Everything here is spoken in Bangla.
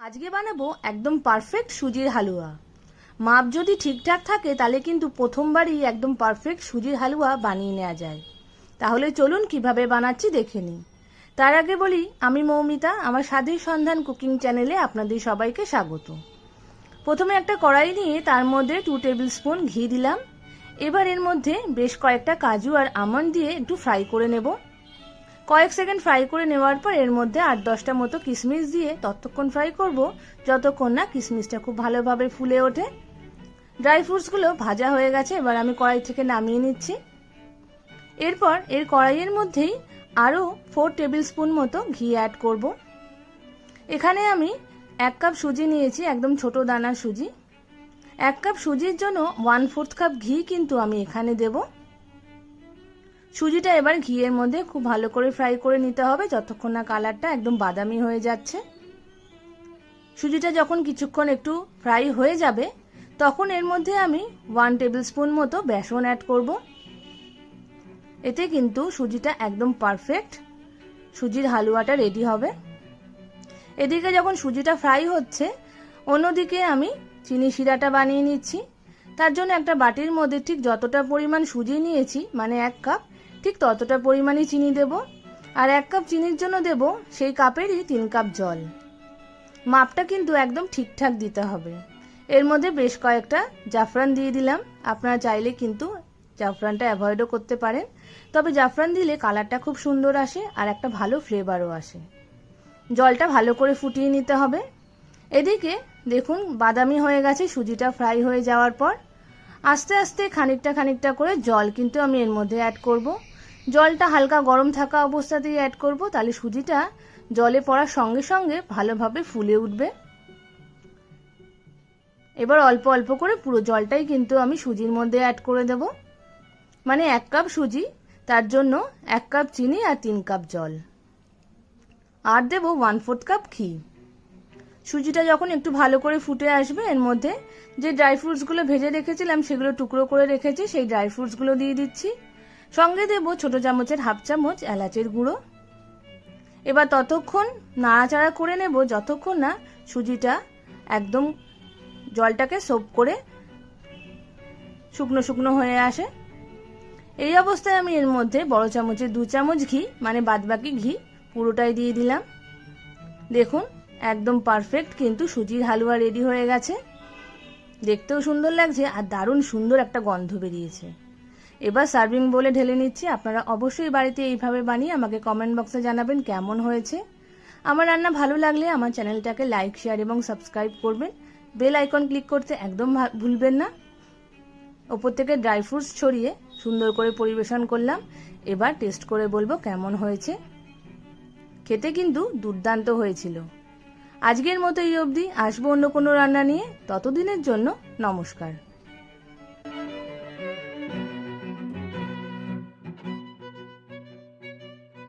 আজকে বানাবো একদম পারফেক্ট সুজির হালুয়া। মাপ যদি ঠিকঠাক থাকে তাহলে কিন্তু প্রথমবারই একদম পারফেক্ট সুজির হালুয়া বানিয়ে নেওয়া যায়। তাহলে চলুন কিভাবে বানাচ্ছি দেখে নিই। তার আগে বলি, আমি মৌমিতা, আমার স্বাদের সন্ধান কুকিং চ্যানেলে আপনাদের সবাইকে স্বাগত। প্রথমে একটা কড়াই নিয়ে তার মধ্যে 2 টেবিল স্পুন ঘি দিলাম। এবার এর মধ্যে বেশ কয়েকটা কাজু আর আমন্ড দিয়ে একটু ফ্রাই করে নেব। কয়েক সেকেন্ড ফ্রাই করে নেওয়ার পর এর মধ্যে 8-10টা মতো কিশমিশ দিয়ে ততক্ষণ ফ্রাই করব যতক্ষণ না কিশমিশটা খুব ভালোভাবে ফুলে ওঠে। ড্রাই ফ্রুটসগুলো ভাজা হয়ে গেছে, এবার আমি কড়াই থেকে নামিয়ে নিচ্ছি। এরপর এর কড়াইয়ের মধ্যেই আরও 4 টেবিল স্পুন মতো ঘি অ্যাড করব। এখানে আমি 1 কাপ সুজি নিয়েছি, একদম ছোট দানার সুজি। 1 কাপ সুজির জন্য 1/4 কাপ ঘি কিন্তু আমি এখানে দেব। সুজিটা এবার ঘিয়ের মধ্যে খুব ভালো করে ফ্রাই করে নিতে হবে যতক্ষণ না কালারটা একদম বাদামি হয়ে যাচ্ছে। সুজিটা যখন কিছুক্ষণ একটু ফ্রাই হয়ে যাবে তখন এর মধ্যে আমি 1 টেবিল স্পুন মতো বেসন অ্যাড করব। এতে কিন্তু সুজিটা একদম পারফেক্ট সুজির হালুয়াটা রেডি হবে। এদিকে যখন সুজিটা ফ্রাই হচ্ছে, অন্যদিকে আমি চিনি শিরাটা বানিয়ে নিচ্ছি। তার জন্য একটা বাটির মধ্যে ঠিক যতটা পরিমাণ সুজি নিয়েছি, মানে 1 কাপ, ঠিক ততটা পরিমাণই চিনি দেব। আর 1 কাপ চিনির জন্য দেব সেই কাপেরই 3 কাপ জল। মাপটা কিন্তু একদম ঠিকঠাক দিতে হবে। এর মধ্যে বেশ কয়েকটা জাফরান দিয়ে দিলাম। আপনারা চাইলে কিন্তু জাফরানটা অ্যাভয়েডও করতে পারেন, তবে জাফরান দিলে কালারটা খুব সুন্দর আসে আর একটা ভালো ফ্লেভারও আসে। জলটা ভালো করে ফুটিয়ে নিতে হবে। এদিকে দেখুন বাদামি হয়ে গেছে সুজিটা ফ্রাই হয়ে যাওয়ার পর। আস্তে আস্তে খানিকটা করে জল কিন্তু আমি এর মধ্যে অ্যাড করব। জলটা হালকা গরম থাকা অবস্থাতেই অ্যাড করব, তাহলে সুজিটা জলে পড়ার সঙ্গে সঙ্গে ভালোভাবে ফুলে উঠবে। এবার অল্প অল্প করে পুরো জলটাই কিন্তু আমি সুজির মধ্যে অ্যাড করে দেব। মানে 1 কাপ সুজি, তার জন্য 1 কাপ চিনি আর 3 কাপ জল, আর দেব 1/4 কাপ ঘি। সুজিটা যখন একটু ভালো করে ফুটে আসবে এর মধ্যে যে ড্রাই ফ্রুটসগুলো ভেজে রেখেছিলাম সেগুলো টুকরো করে রেখেছি, সেই ড্রাই ফ্রুটসগুলো দিয়ে দিচ্ছি। সঙ্গে দেব ছোট চামচের 1/2 চামচ এলাচের গুঁড়ো। এবার ততক্ষণ নাড়াচাড়া করে নেব যতক্ষণ না সুজিটা একদম জলটাকে সোপ করে শুকনো শুকনো হয়ে আসে। এই অবস্থায় আমি এর মধ্যে বড় চামচের 2 চামচ ঘি, মানে বাদবাকি ঘি পুরোটাই দিয়ে দিলাম। দেখুন একদম পারফেক্ট কিন্তু সুজির হালুয়া রেডি হয়ে গেছে। দেখতেও সুন্দর লাগছে আর দারুণ সুন্দর একটা গন্ধ বেরিয়েছে। এবার সার্ভিং বোলে ঢেলে নিচ্ছি। আপনারা অবশ্যই বাড়িতে এইভাবে বানিয়ে আমাকে কমেন্ট বক্সে জানাবেন কেমন হয়েছে। আমার রান্না ভালো লাগলে আমার চ্যানেলটাকে লাইক, শেয়ার এবং সাবস্ক্রাইব করবেন। বেল আইকন ক্লিক করতে একদম ভুলবেন না। ওপর থেকে ড্রাই ফ্রুটস ছড়িয়ে সুন্দর করে পরিবেশন করলাম। এবার টেস্ট করে বলবো কেমন হয়েছে। খেতে কিন্তু দুর্দান্ত হয়েছিল। আজকের মতো এই অবধি, আসবো অন্য কোনো রান্না নিয়ে। ততদিনের জন্য নমস্কার।